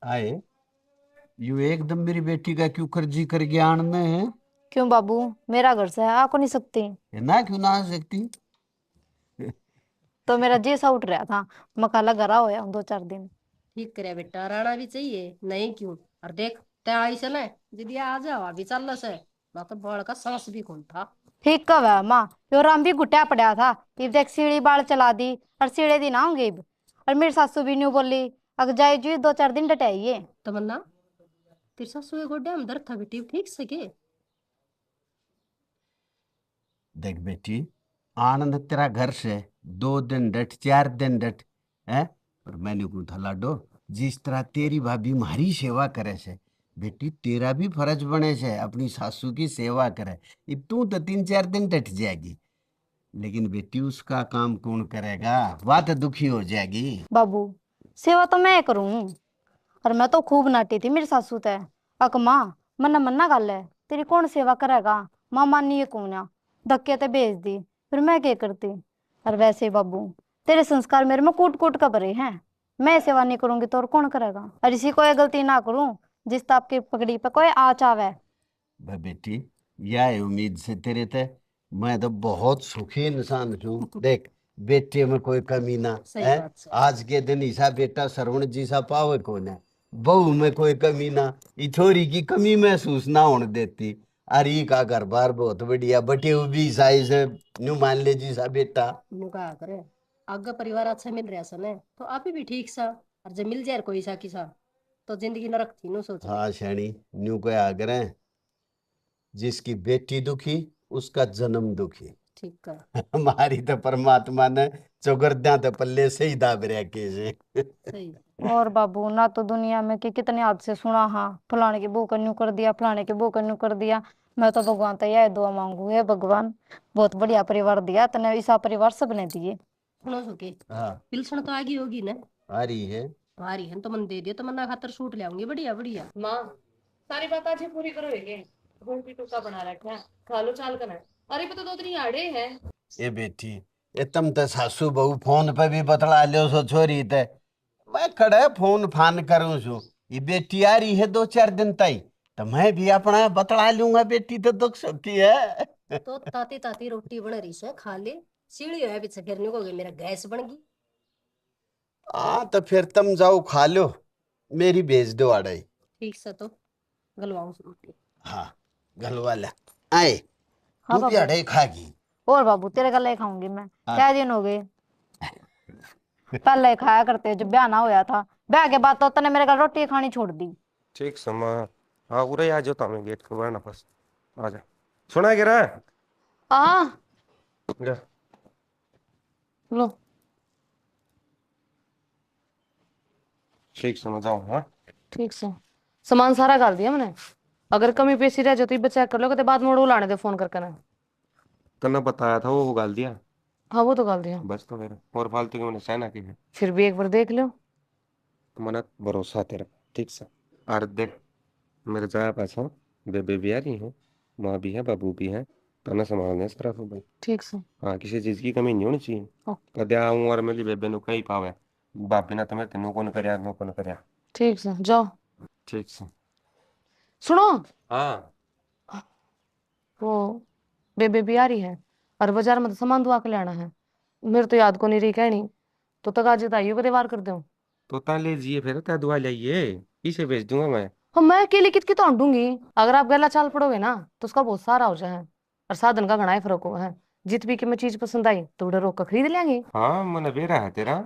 आए यू एकदम मेरी बेटी का क्यों कर्जी करके आणने है? क्यों बाबू? मेरा घर से है, आ को नहीं सकती? ये ना क्यों ना आ सकती? तो मेरा जी सा उठ रहा था। मकाला घरा होया हूं 2-4 दिन। ठीक करे बेटा, राणा भी चाहिए नहीं क्यों। और देख ते आई से ना, दीदी आ जाओ अभी चल से ना तो बड़ का सांस भी कौन था। ठीक कब है माँ? यो राम भी घुटिया पड़ा था। इब देख सीढ़ी बाल चला दी। और सीढ़े दिन आऊंगी इब। और मेरी सासू भी न्यू बोली अग जाए जी 2-4 दिन डटाइए। तमन्ना, तेरे सासू के गोड्डे में दर्द था बेटी, ठीक से के? देख बेटी, आनंद तेरा घर से 2 दिन डट 4 दिन डट है। और मैंने को था लाडो, जिस तरह तेरी भाभी मारी सेवा करे से, बेटी तेरा भी फर्ज बने से अपनी सासू की सेवा करे। अब तू तो 3-4 दिन डट जाएगी, लेकिन बेटी उसका काम कौन करेगा? वह तो दुखी हो जाएगी। बाबू, सेवा तो मैं करूं। और मैं तो खूब नाटी थी मेरी सासू ते। अक माँ, मन्ना मन्ना गल है। तेरी कौन सेवा करेगा? माँ मानी है कौन? धक्के ते भेज दी। फिर मैं क्या करती? और वैसे बाबू, तेरे संस्कार मेरे में कूट कूट कर भरे हैं। मैं सेवा नहीं करूंगी तो और कौन करेगा? और इसी कोई गलती ना करूं जिस ताप की पगड़ी पे कोई आ चावे। भाई बेटी, यह है उम्मीद से तेरे ते मैं तो बहुत सुखी इंसान हूँ। देख, बेटे में कोई कमी ना सही है। बात से। आज के दिन ईसा बेटा श्रवण जी सा पावे कौन है? बहू में कोई कमी ना, इथोरी की कमी महसूस ना होने देती। अरे का घर बार बहुत बढ़िया, बटे भी साई से न्यू मान ले जी सा बेटा। नु कहा करे, आगे परिवार अच्छा मिल रहा सा ने तो आप ही भी ठीक सा। और जब मिल जाए कोई सा किसा तो जिंदगी नरक थी नु सोच ले। हाँ शैणी, न्यू को आग्रह, जिसकी बेटी दुखी उसका जन्म दुखी। ठीक कर। हमारी तो परमात्मा ने चौगरद्या तो पल्ले से ही दाब रखे से। सही। और बाबू ना तो दुनिया में कि कितने हादसे सुना। हाँ, फलाने की बहू का न्यू कर दिया, फलाने की बहू का न्यू कर दिया। मैं तो भगवान से यह दुआ मांगू है, भगवान बहुत बढ़िया परिवार दिया तने, ऐसा परिवार सबने दिए। सुनो सुके, हाँ, पिलसण तो आगी होगी ना? आ रही है। भारी है तो मन दे दियो तो मन्ना खातर सूट ले आऊंगी बढ़िया बढ़िया। माँ, सारी बात आज ही पूरी करोगे। घूम पी टूका बना रखा है, खा लो चाल कर। अरे पता 2 दिन आड़े हैं। ये बेटी, ये तुम तो सासू बहू फोन पे भी बतला लियो सो छोरी ते। मैं खड़े फोन फान करूं छू, ये बेटी आ रही है 2-4 दिन तई, तो मैं भी अपना बतला लूंगा। बेटी तो दुख सुखी है। तो ताती ताती रोटी बन रही से खा ले। सीढ़ी है पीछे गिरने को मेरा गैस बन गई। हाँ तो फिर तुम जाओ खा लो, मेरी भेज दो आड़ाई। ठीक से तो गलवाऊं रोटी। हाँ, गलवा ले। आए, हाँ तू भी बाबू। अड़े खागी? और बाबू तेरे गले खाऊंगी मैं। हाँ। क्या दिन हो गए? पहले खाया करते जब ब्याह ना होया था। ब्याह के बाद तो तने मेरे घर रोटी खानी छोड़ दी। ठीक समा। हाँ उरे आ जाओ, तमें गेट के बाहर ना फंस। आ जा, सुना गिरा आ जा। लो। ठीक समझ जाओ। हाँ ठीक से सामान सारा डाल दिया मैंने। अगर कमी पेशी रह जाती बच्चा चेक कर लो, कहते बाद में उड़ू लाने दे फोन करके ना। तने बताया था वो गाल दिया। हाँ वो तो डाल दिया। बस तो फिर और फालतू की मैंने सहना की है। फिर भी एक बार देख लो। मन भरोसा तेरा। ठीक से। और देख, मेरे जाया पास है, बेबे भी आ रही है, माँ भी है, बाबू भी है। तने संभालने सारा तो भाई। ठीक से। हाँ, किसी चीज की कमी नहीं होनी चाहिए। ओ, कदे आऊं और मेरी बेबे नु कहीं पावे, बापी ना तुम्हें तेनू कौन करया नो कौन करया। ठीक से जाओ। ठीक से। सुनो, हाँ। वो बेबे भी आ रही है और बाजार में तो सामान दुआ के लाना है। मेरे तो याद को नहीं रही कहनी। तो तक आज बताइयो कदे वार कर दो। तो ता ले जिए फिर त्या दुआ लाइए, इसे भेज दूंगा मैं। हाँ मैं अकेले कित की तो ढूंढूंगी। अगर आप गला चाल पड़ोगे ना तो उसका बहुत सारा हो जाए। और साधन का घना ही फर्क हुआ है। जित भी की मैं चीज पसंद आई तो उधर रोक कर खरीद लेंगे। हाँ मन बेरा है तेरा।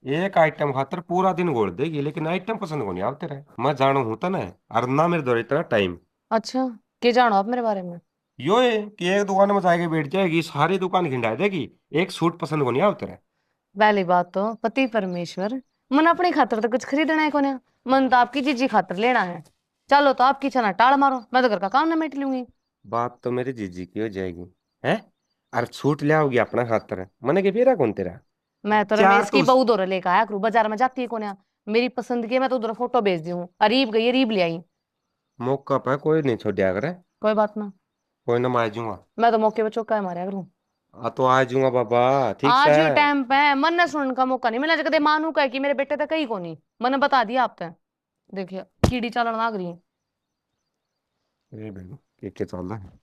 एक आइटम खातर पूरा दिन गोड़ देगी, लेकिन आइटम पसंद को नहीं आवते रहे। मैं जानो हूं तना, और ना मेरे दौरे इतना टाइम। अच्छा, के जानो आप मेरे बारे में? यो है कि एक दुकान में जाके बैठ जाएगी, सारी दुकान खिंडा देगी, एक सूट पसंद को नहीं आवते रहे। पहली बात तो पति परमेश्वर। मन अपनी खातर तो कुछ खरीदना है कोने। मन तो आपकी जीजी खातर लेना है। चलो तो आपकी छना टाल मारो, मैं तो घर का काम निमेट लूंगी। बात तो मेरी जीजी की हो जाएगी है। और सूट ले आओगी अपना खातर, मने के बेरा कौन तेरा। मैं तो चार रमेश तो की बहू दौरे लेकर आया करूँ, बाजार में जाती है कोने। मेरी पसंद की है, मैं तो उधर फोटो भेज दी हूँ। अरीब गई अरीब ले आई। मौका पर कोई नहीं छोड़िया करे। कोई बात ना। कोई ना, मैं आ जाऊंगा। मैं तो मौके पर चौका मारा करूँ। आ तो आ जाऊंगा बाबा, ठीक से। आज ही टाइम पे मन ने सुनने का मौका नहीं मिला। जगह मानू का है कि मेरे बेटे तक कहीं को नहीं। मैंने बता दिया आप तक। देखिए कीड़ी चालन लाग रही है। ये बेबी के चल रहा है।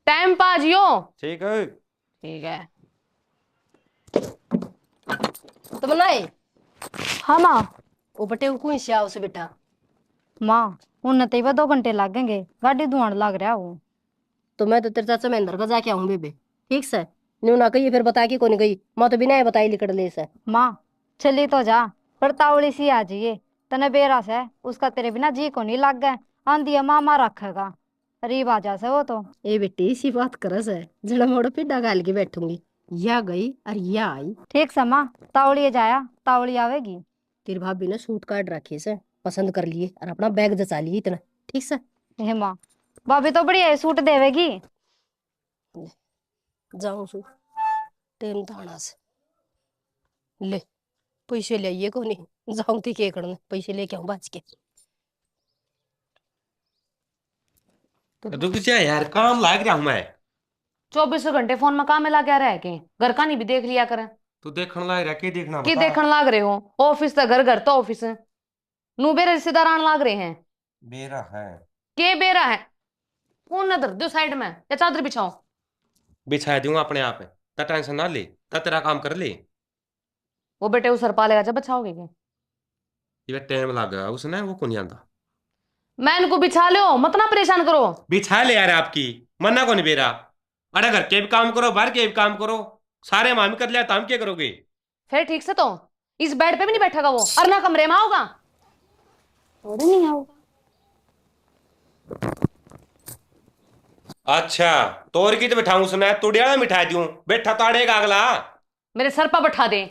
टाइम पा जियो। ठीक है। ठीक है। तो बनाए हाँ माँ। वो बटे कौन से आओ से बेटा। माँ उन्हें तो 2 घंटे लगेंगे, गाड़ी धुआं लग रहा वो। तो मैं तो तेरे चाचा महेंद्र का जाके आऊं बेबे। ठीक से न्यू ना कही फिर बता के कौन गई, मैं तो बिना बताई लिकड़ ले से। माँ चली तो जा, पर तावड़ी सी आ जाइए। तने बेरा से उसका तेरे बिना जी को नहीं लग गए, आंधी मामा रखेगा। रीब आ जा से वो तो। ए बेटी इसी बात करस है, जड़ा मोड़ पिड्डा गाल के बैठूंगी। या गई और या आई। ठीक से माँ, तावड़ी जाया तावड़ी आवेगी। तेरी भाभी ने सूट काट रखी से, पसंद कर लिए और अपना बैग जचा लिए इतना। ठीक से हे माँ, भाभी तो बढ़िया सूट देवेगी। जाऊं सु टेम थाना से ले पैसे ले आइए कोनी। जाऊं थी के करने पैसे लेके आऊं बाज के। रुक जा यार, काम लाग रहा हूं मैं। 24 घंटे फोन में काम में लगा रह के घर का नहीं भी देख लिया करें। तू देखने लाग रहा, के देखना की बता। देखने लाग रहे हो? ऑफिस तो घर, घर तो ऑफिस है। नू बेरे रिश्तेदार आने लाग रहे हैं। मेरा है। के बेरा है? फोन नजर दो साइड में या चादर बिछाओ। बिछा दूंगा अपने आप। ता टेंशन ना ले, ता तेरा काम कर ले। वो बेटे उस सर पालेगा जब बचाओगे क्या? ये टाइम लगा उसने, वो कौन आता। मैं इनको बिछा लो, मत ना परेशान करो। बिछा ले यार, आपकी मन्ना कौन बेरा। अरे घर के भी काम करो, बाहर के भी काम करो, सारे मामी कर लिया, तुम क्या करोगे। फिर ठीक से तो इस बेड पे भी नहीं बैठेगा वो, और ना कमरे में आओगा। थोड़ी नहीं आओगा। अच्छा तोर की तो बिठाऊं उसने, तुड़िया मिठा दूं, बैठा तो अड़ेगा अगला। मेरे सर पर बैठा दे।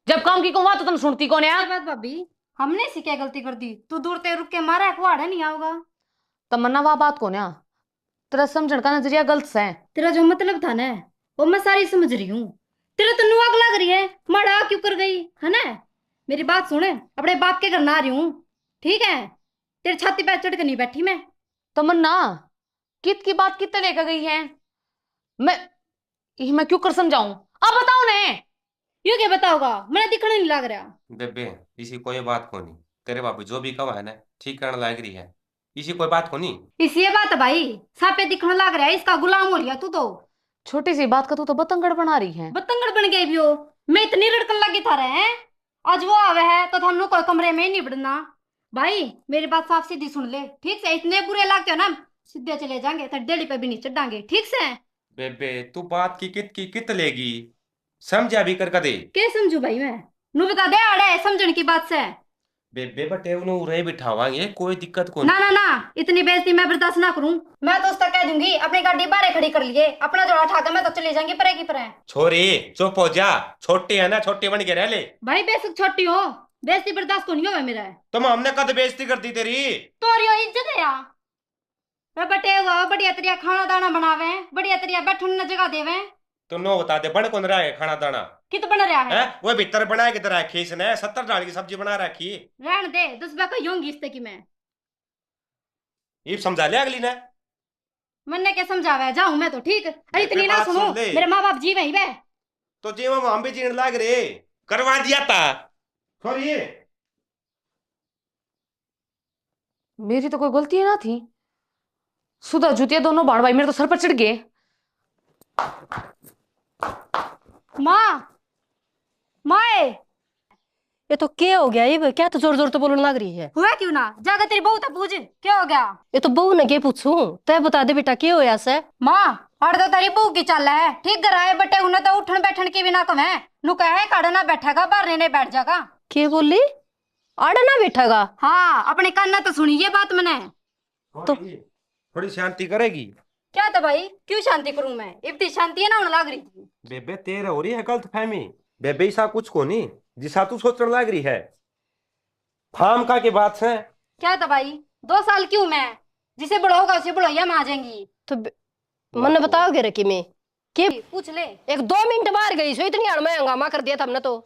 जब काम की कहूँ तो तुम सुनती कौन है? बात भाभी, हमने इसी क्या गलती कर दी? तू दूर ते रुक के मारा कुआड़ा नहीं आओगा। तमन्ना वाह बात कौन है? तेरा समझण का नजरिया गलत से है। तेरा जो मतलब था ना वो मैं सारी समझ रही हूँ। तेरा तो नुआग लग रही है, मड़ा क्यों कर गई है ना। मेरी बात सुने, अपने बाप के घर ना आ रही हूँ, ठीक है? तेरी छाती पे चढ़ के नहीं बैठी मैं। तमन्ना कित की बात कितने लेकर गई है? मैं क्यों कर समझाऊं? अब बताओ ने। यूं क्या बताओगा, मैंने दिखने नहीं लग रहा। बेबे इसी कोई बात को नहीं, तेरे बाबू जो भी कहा है ना ठीक करने लाग रही है, इसी कोई बात को नहीं। इसी ये बात है भाई, सापे दिखने लग रहा है, इसका गुलाम हो लिया तू तो। छोटी सी बात का तू तो बतंगड़ बना रही है। बतंगड़ बन गई भी हो। मैं इतनी रड़कन लगी था रहे हैं, आज वो आवे है तो थानू कोई कमरे में ही नहीं बढ़ना। भाई मेरी बात साफ सीधी सुन ले, ठीक से? इतने बुरे लगते हो ना, सीधे चले जाएंगे तो डेली पे भी नहीं चढ़ांगे, ठीक से? बेबे तू बात की कित लेगी, समझा भी कर दे। क्या समझू भाई मैं? नू बता दे आड़े समझने की बात से। बेबे बटे उन्हें उरे बिठावांगे, कोई दिक्कत को ना ना ना, इतनी बेइज्जती मैं बर्दाश्त ना करूं। मैं तो उसका कह दूंगी अपनी गाड़ी बाहर खड़ी कर लिए, अपना जोड़ा ठाकर मैं तो चले जाएंगे परे की परे। छोरी चुप हो जा, छोटे है ना, छोटे बन के रह ले। भाई बेशक छोटी हो, बेइज्जती बर्दाश्त को नहीं होगा मेरा। तुम हमने कद बेइज्जती कर दी तेरी। तोरियो इज्जत है यार। मैं बटे हुआ बढ़िया तरिया खाना दाना बनावे, बढ़िया तरिया बैठने न जगह देवे। तो नो बता दे, बन कौन रहा है खाना दाना? कित बन रहा है? है वो भीतर बनाया किधर है, खीस ने 70 डाल की सब्जी बना रखी। रहन दे, 10 बार को यूंगी इस की मैं। ये समझा लिया अगली ने। मैंने क्या समझावे, जाऊं मैं तो ठीक। अरे इतनी ना बात सुनो, सुन ले। मेरे माँ बाप जी वहीं बे। तो जी हम भी जीने लाग रहे, करवा दिया था। छोरी मेरी तो कोई गलती ना थी। सुधा जुतिया दोनों बाण भाई मेरे तो सर पर चढ़ गए। माँ माँ ये तो क्या हो गया, ये क्या तो जोर जोर तो बोलने लग रही है। हुआ क्यों ना? जाकर तेरी बहू तो पूछ क्या हो गया। ये तो बहू ने क्या पूछूं, तय बता दे बेटा क्या होया से। माँ अड़ तो तेरी बहू की चाल है, ठीक कराए बटे उन्हें तो उठन बैठन की भी ना कम है। नु कहे काड़े ना बैठेगा, बाहर नहीं बैठ जाएगा। क्या बोली? आड़ा ना बैठेगा? हाँ अपने कान ना तो सुनी ये बात मैंने। तो थोड़ी शांति करेगी। क्या तो भाई, क्यों शांति करूं मैं? इतनी शांति है ना होने लग रही थी। बेबे तेरे हो रही है गलत फहमी। बेबे ऐसा कुछ को नहीं जिसा तू सोचने लग रही है। फार्म का की बात है। क्या तो भाई, 2 साल क्यों मैं? जिसे बड़ा होगा उसे बढ़ोया में आ जाएंगी। तो मन बताओगे रे कि मैं के पूछ ले। एक 2 मिनट बाहर गई सो इतनी हड़ में हंगामा कर दिया था हमने तो।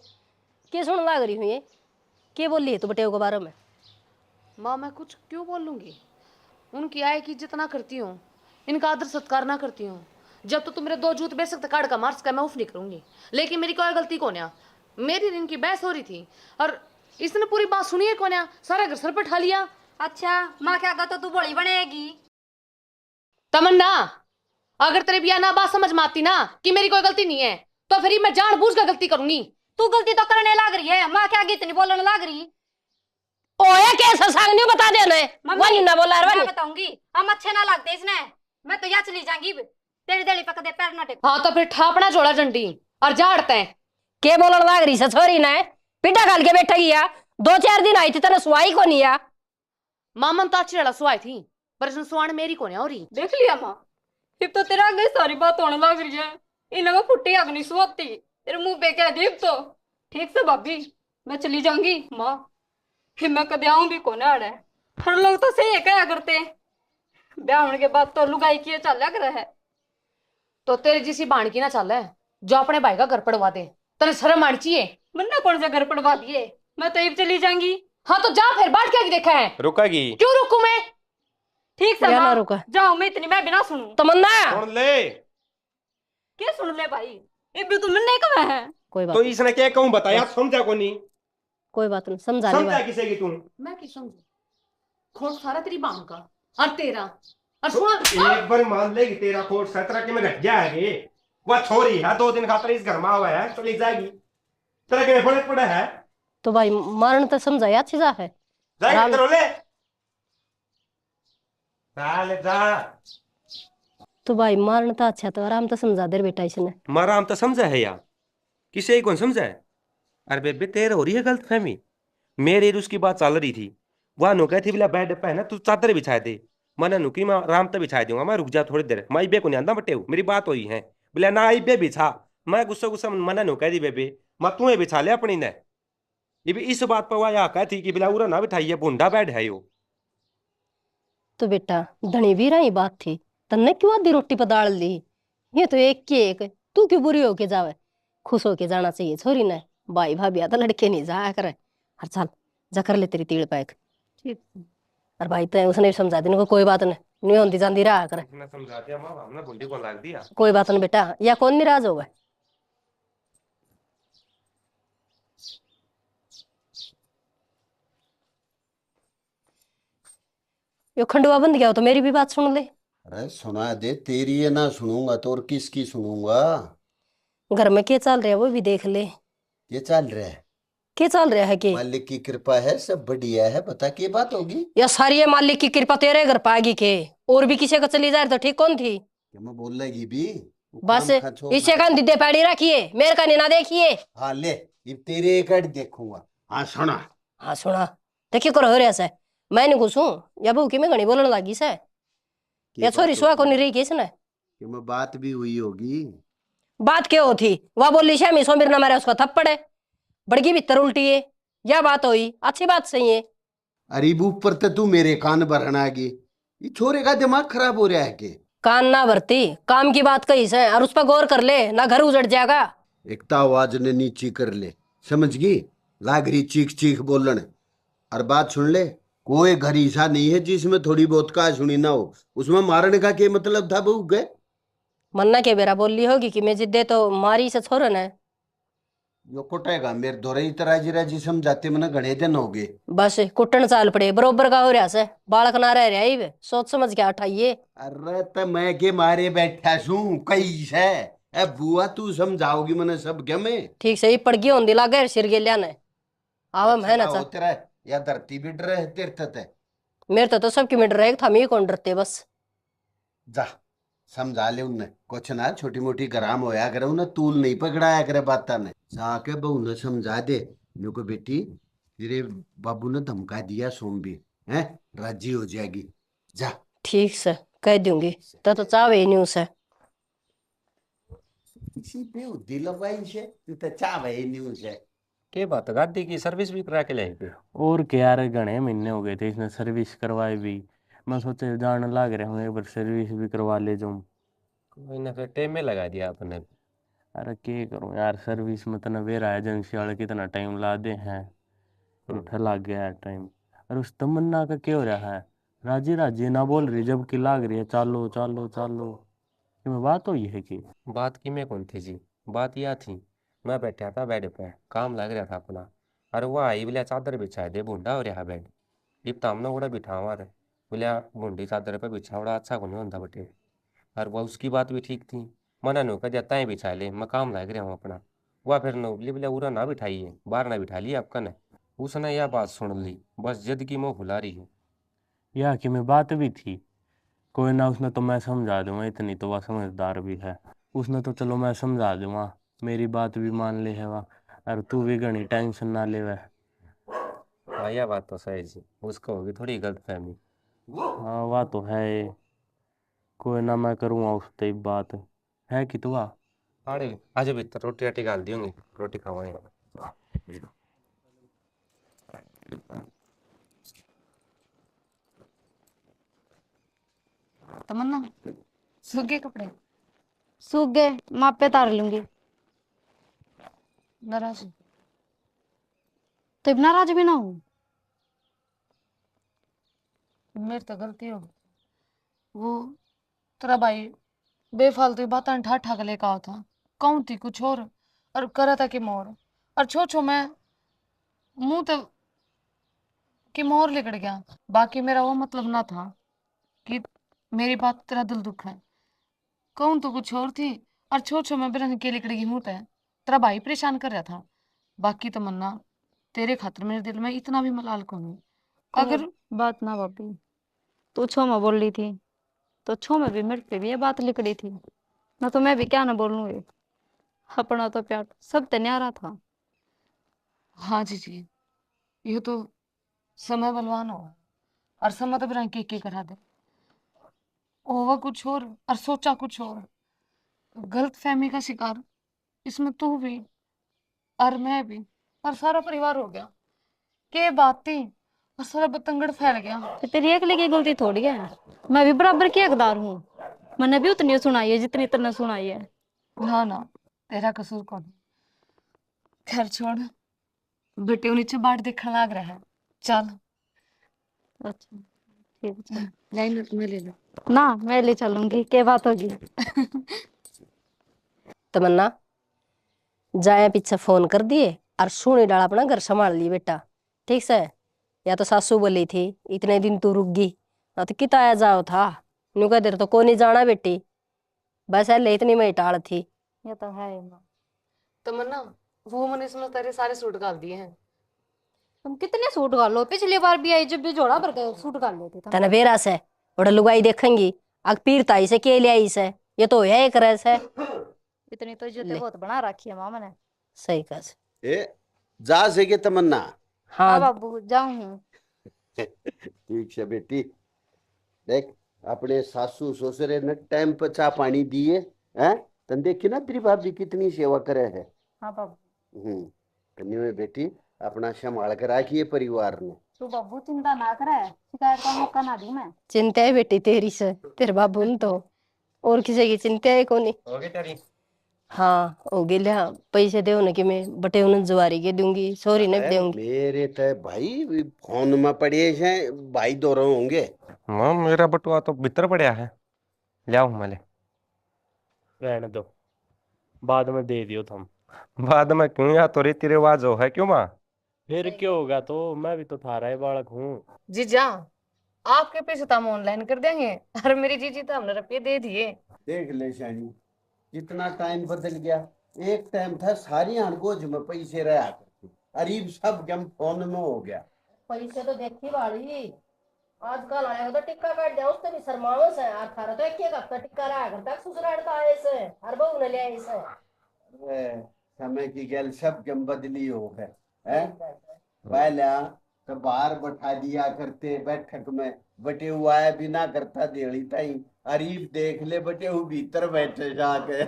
क्या सुन लग रही हूँ ये? क्या बोल रही है तू बटेव के बारे में? माँ मैं कुछ क्यों बोलूंगी? उनकी आय की इज्जत ना करती हूँ, इनका आदर सत्कार ना करती हूँ। जब तो तुम मेरे 2 जूत बेच सकते काट का मार्क्स का मैं उफ नहीं करूंगी। लेकिन मेरी कोई गलती कौन है? मेरी इनकी बहस हो रही थी और इसने पूरी बात सुनी है कौन? सारा घर सर पर ठा लिया। अच्छा माँ क्या तो तू बड़ी बनेगी। तमन्ना, अगर तेरे बिया ना बात समझ में आती ना कि मेरी कोई गलती नहीं है, तो फिर मैं जानबूझ कर गलती करूंगी। तू गलती तो करने लग रही है, माँ क्या इतनी बोलने लग रही। ओए कैसा सांग नहीं बता दे ने मम्मी ना बोला रे मैं बताऊंगी, हम अच्छे ना लगते इसने। मैं तो यहाँ चली जाऊंगी, तेरी देली पक दे पैर ना टेक। हाँ तो फिर ठापना जोड़ा डंडी और झाड़ते हैं। के बोलन लाग रही से छोरी ने पिटा खाल के बैठा गया। 2-4 दिन आई थी तेरे सुवाई को नहीं आ। मामन तो अच्छी लड़ा सुहाई थी, पर इसने सुहान मेरी को नहीं हो रही। देख लिया माँ, अब तो तेरा आगे सारी बात होने लग रही है। इन्हें मैं फुट्टी अग्नि सुहाती तेरे मुंह पे कह दी तो। ठीक से भाभी मैं चली जाऊंगी माँ, फिर मैं कदे आऊं भी कोने आड़े। हर लोग तो सही है क्या करते, ब्याह होने के बाद तो लुगाई किए चल कर है। तो तेरे जिसी बाण की ना चल है, जो अपने भाई का घर पड़वा दे। तेरे शर्म आनी चाहिए। मन्ना कौन सा घर पड़वा दिए, मैं तो अब चली जाऊंगी। हाँ तो जा फिर, बाट क्या देखा है? रुकेगी? क्यों रुकू मैं? ठीक से या ना माँ रुका। जाओ, मैं इतनी मैं बिना सुनूं। तमन्ना सुन ले। क्या सुन ले भाई, ये भी तुमने नहीं कहा है। कोई बात तो इसने क्या कहूं बताया, समझा को नहीं? कोई बात नहीं, समझा ली समझा बात। किसे की तू? मैं की समझू? खोट सारा तेरी बाण का और तेरा और सुना। एक बार मान लेगी तेरा कोट 17 के में घट जाएगी। वह छोरी है 2 दिन खातर इस घर में हुआ है, चली जाएगी। तेरा के फर्क पड़ा है? तो भाई मारन तो समझाया अच्छी जा है। जाएगी राम- तेरे ले। ले जा। तो भाई मारन तो अच्छा, तो आराम तो समझा दे बेटा इसने। मारा हम तो समझा है यार, किसे कौन समझा है? अरे बेबे तेरे हो रही है गलत फहमी। मेरे और उसकी बात चल रही थी, वह नो कहती बोला बेड पे है ना तू चादर बिछा दे। मैंने नुकी मैं आराम तो बिछा दूंगा, मैं रुक जा थोड़ी देर, मैं इबे को नहीं आंदा बटे मेरी बात हुई है। बोले ना इबे बिछा, मैं गुस्सा गुस्सा मैंने नु कह दी बेबे मैं तू बिछा ले अपनी ने। ये भी इस बात पर वह कह थी कि बिला उरा ना बिठाइए, बुंडा बेड है यो। तो बेटा धनी भी रही बात थी, तन्ने क्यों आधी रोटी पर दाल ली? ये तो एक के एक, तू क्यों बुरी होके जावे? खुश होके जाना चाहिए छोरी ने। भाई भाभी तो लड़के नहीं जाया करे। हर चल जा कर ले तेरी तीड़ पैक। ठीक। और भाई तो उसने भी समझा देने को कोई बात नहीं होती जाती रहा करे। मैं समझा दिया मां, हमने बुंडी को लाग दिया। कोई बात नहीं बेटा, या कौन निराज होगा। यो खंडुआ बंद गया हो तो मेरी भी बात सुन ले। अरे सुना दे, तेरी ये ना सुनूंगा तो और किसकी सुनूंगा? घर में क्या चल रहा है वो भी देख ले। ये चल रहा है, क्या चल रहा है कि मालिक की कृपा है, सब बढ़िया है। बता क्या बात होगी? या सारी ये मालिक की कृपा तेरे घर पाएगी के? और भी किसी को चली जाए तो ठीक कौन थी? क्या मैं बोल लेगी भी? वो बस काम खा छोड़ इसे ना। का दिद्दे पैड़ी रखिए, मेरे का ना देखिए। हाँ ले, ये तेरे एक अड़ देखूंगा। हाँ सुना, हाँ सुना, देखिए करो हो रहा से। मैं नहीं घुसूं या बहू की मैं घनी बोलने लगी से। क्या या छोरी बात सुहा को होगी? नहीं रही किसने? कि मैं बात भी हुई होगी। बात क्या होती? वह बोली शामी सोमिर ना मारे उसका थप्पड़ है, बड़गी भीतर उल्टी है। यह बात हुई, अच्छी बात सही है। अरे ऊपर तो तू मेरे कान भरन आ गई। ये छोरे का दिमाग खराब हो रहा है के? कान ना भरती, काम की बात कही से और उस पर गौर कर ले, ना घर उजड़ जाएगा। एक तो आवाज ने नीची कर ले, समझ गई? लाग रही चीख चीख बोलन। और बात सुन ले, कोई घर ऐसा नहीं है जिसमें थोड़ी बहुत का सुनी ना हो। उसमें मारने का क्या मतलब था बहू के? मन्ना के बेरा बोली होगी कि मैं जिद्दे तो मारी से छोरन है। यो कोटेगा मेरे दोरे इतरा जिरा जी समझाते मैंने घने दिन हो गए। बस कुटन चाल पड़े बरोबर का हो रहा से, बालक ना रह रहा है, सोच समझ के उठाइए। अरे तो मैं के मारे बैठा सू कई से। ए बुआ तू समझाओगी मैंने सब क्या मैं? ठीक से ही पड़गी होंदी लागे सिर गेलिया ने आवा है ना चा। तेरा या धरती भी डरे तीर्थ ते। मेरे तो सबकी मिट रहे था, मैं कौन डरते बस। जा समझा ले उन्हें कुछ ना, छोटी मोटी गराम होया करे उन्हें, तूल नहीं पकड़ाया करे बाता ने। जाके बहू ने समझा दे मेरे को, बेटी तेरे बाबू ने धमका दिया सोम भी है, राजी हो जाएगी। जा ठीक से कह दूंगी, तो चावे ही नहीं उसे। इसी पे दिल वाइन से तू तो चाहे ही नहीं उसे। के बात गाड़ी की सर्विस भी करा के लाएंगे? और क्या यार, घने महीने हो गए थे इसने सर्विस करवाई भी। मैं सोचे जाने लग रहे हूँ एक बार सर्विस भी करवा ले जाऊँ। कोई ना, फिर टाइम में लगा दिया आपने। अरे क्या करूँ यार, सर्विस में तना वेरा एजेंसी वाले कितना टाइम ला दे हैं, उठा लग गया है टाइम। और उस तमन्ना का क्या हो रहा है, राजी राजी ना बोल रही जबकि लाग रही है चालो चालो चालो। ये में बात हुई है कि बात की में कौन थी जी? बात यह थी, मैं बैठा था बेड पे, काम लग रहा था अपना। अरे वो आई बोले चादर बिछा दे बूढ़ा हो रहा बेड इब तो हमने उड़ा बिठावा रे बोले बूढ़ी चादर पे बिछा उड़ा अच्छा को नहीं होता बटे। और वो उसकी बात भी ठीक थी। मना नु कह जाता है बिछा ले मैं काम लग रहा हूँ अपना। वह फिर नो बोले बोले उरा ना बिठाइए बाहर ना बिठा लिया आपका ने। उसने यह बात सुन ली बस जिद की मुँह फुला रही है। या कि मैं बात भी थी कोई ना, उसने तो मैं समझा दूंगा, इतनी तो वह समझदार भी है। उसने तो चलो मैं समझा दूंगा, मेरी बात भी मान ले है वह। और तू भी घनी टेंशन ना ले वह। हाँ यह बात तो सही जी उसको होगी थोड़ी गलतफहमी। हाँ वह तो है। कोई ना मैं करूँगा उससे ही बात। है कि तू आ। अरे आज भीतर रोटी राटी डाल दी होंगी रोटी खावाएंगे। तमन्ना सूख गए कपड़े? सूख गए, माँ पे तार लूंगी। नाराज? तो इतना नाराज भी ना हूँ। मेरी तो गलती हो गई। वो तेरा भाई बेफालतू की बातें ठा ठा के लेकर आओ था। कहूँ थी कुछ और करा था कि मोर और छो छो मैं मुंह तो कि मोर लिकड़ गया। बाकी मेरा वो मतलब ना था कि मेरी बात तेरा दिल दुख है। कहूँ तो कुछ और थी और छो छो मैं बिरंग के लिकड़ गई मुंह ते। तेरा भाई परेशान कर रहा था। बाकी तो मन्ना तेरे खातिर मेरे दिल में इतना भी मलाल को नहीं। अगर बात ना भाभी, तू छो में बोल रही थी तो छो में भी मेरे पे भी ये बात लिखड़ी थी ना, तो मैं भी क्या ना बोलूँ। ये अपना तो प्यार सब ते न्यारा था। हाँ जी ये तो समय बलवान हो और समय तो बिरंग के करा दे। होवा कुछ और सोचा कुछ और। गलत फहमी का शिकार इसमें तू भी और मैं भी और सारा परिवार हो गया। के बात थी और सारा बतंगड़ फैल गया। तो तेरी अकेले की गलती थोड़ी है, मैं भी बराबर की हकदार हूँ। मैंने भी उतनी सुनाई है जितनी तेने सुनाई है। ना तेरा कसूर कौन? खैर छोड़, बेटे नीचे बाट देखने लग रहा है। चल अच्छा ठीक है। लाइन में ले लो। ना मैं ले चलूंगी, क्या बात होगी। तमन्ना जाए पीछे फोन कर दिए और सुनी डाल अपना घर संभाल लिए बेटा। ठीक से। या तो सासू बोली थी इतने दिन तू रुक गई ना तो किता आया जाओ था। न्यू कह देर तो को नहीं जाना बेटी, बस है इतनी मैं टाल थी। ये तो है माँ। तमन्ना वो मैंने इसमें तेरे सारे सूट डाल दिए हैं। तुम कितने सूट गालो, पिछली बार भी आई जब भी जोड़ा भर के सूट गाल लेते थे। तने बेरा से बड़ा लुगाई देखेंगी अग पीर ताई से के लिया से ये तो है एक रस है। इतनी तो इज्जत ले। बहुत बना रखी है माँ मैंने। सही कस। ए जा सके तमन्ना। हाँ हाँ बाबू जाऊँ। ठीक है बेटी। देख अपने सासू ससुरे ने टाइम पर चाह पानी दिए हैं तन देखी ना तेरी भाभी कितनी सेवा करे है। हाँ बाबू। धन्यवाद बेटी अपना संभाल कर रखिए परिवार ने। तू बाबू चिंता ना करे, शिकायत का मौका ना दी मैं। चिंता है बेटी तेरी से तेरे बाबू ने तो और किसी की चिंता है को नहीं। हो गई तेरी? हाँ हो गई लिया पैसे दे उन्हें कि मैं बटे उन्हें जुआरी के दूंगी सोरी नहीं दूंगी। मेरे तो भाई फोन में पड़े हैं भाई दो रहे होंगे। हाँ मेरा बटुआ तो भीतर पड़ा है ले आओ मैं ले। रहने दो, बाद में दे दियो तुम। बाद में क्यों या तो रीति रिवाज हो है क्यों माँ? फिर क्यों होगा, तो मैं भी तो थारा ही बालक हूँ। जीजा आपके पैसे तो हम ऑनलाइन कर देंगे और मेरी जीजी तो हमने रुपये दे दिए। देख ले शानी कितना टाइम बदल गया। एक टाइम था सारी अनगोज में पैसे रहा करते अरीब सब गम फोन में हो गया। पैसे तो देखी वाली आजकल आया तो टिक्का काट दिया उससे भी शर्माओ से यार थारा तो एक हफ्ता टिक्का रहा करता ससुराल का आए से हर बहू ने ले आई से। अरे समय की गैल सब गम बदली हो है पहले तो बाहर बैठा दिया करते बैठक में बटे हुआ है बिना करता देड़ी ताई अरीब देख ले बटे हु भीतर बैठे जाके।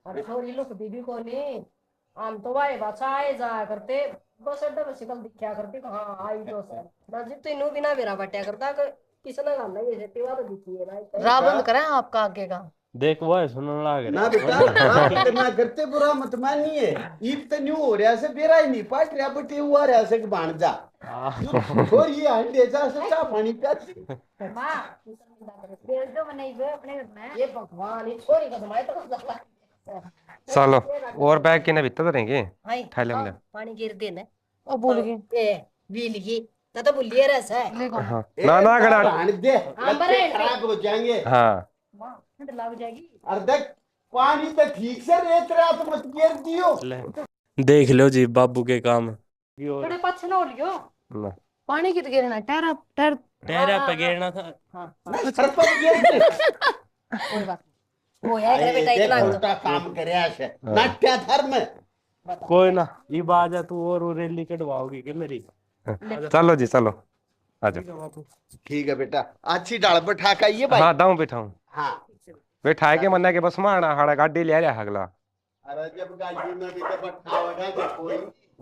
और छोरी लोग बीबी को नहीं हम तो वाए बाचा आए जा करते बस अड्डा में शिकल दिखा करती हाँ आई तो सर बस तो इनू बिना बेरा बटिया करता किसने गाना ये सेवा तो दिखी है ना रावण करें आपका आगे का। देख वो है सुनने लग ना रहा बेटा आप इतना करते बुरा मत मानिए। ईब तो न्यू हो रहा से बेरा ही नहीं पाट रहा बटे हुआ रहा से बाण जा और ये अंडे जा से चाह पानी प्यासी। माँ भेज दो मैंने अपने घर में। ये भगवान ये छोरी का समाये तो चलो और बैग के ना भीतर तो रहेंगे हाय थैले में ले। पानी गिर दे ना ओ भूल गई ए भीलगी तो भूलिए रस है ले कौन हाँ ना ना गड़ा आने दे, हाँ, लत्ते बड़े- खराब हो जाएंगे। हाँ ठंड लग जाएगी अरे देख, पानी तो ठीक से रेत रहा तो मत गिर दियो। ले देख लो जी बाबू के काम थोड़े पाछे ना हो लियो ना पानी की तो गिरना टायर टायर तेरे पे गिरना था नहीं, सर पर गिर दे। कोई बात नहीं वो है घर बेटा देख, इतना उल्टा काम करया से नाट्य धर्म। कोई ना ये बात है तू और रैली कटवाओगी कि मेरी चलो जी चलो आ जाओ ठीक है बेटा, अच्छी डाल बैठा का ये भाई। हाँ दाऊं बैठाऊं हाँ, बैठाए के मन्ना के बस मारना हाड़ा गाड़ी ले आ रहा अगला अरे जब गाड़ी में भी तो बैठा होगा तो कोई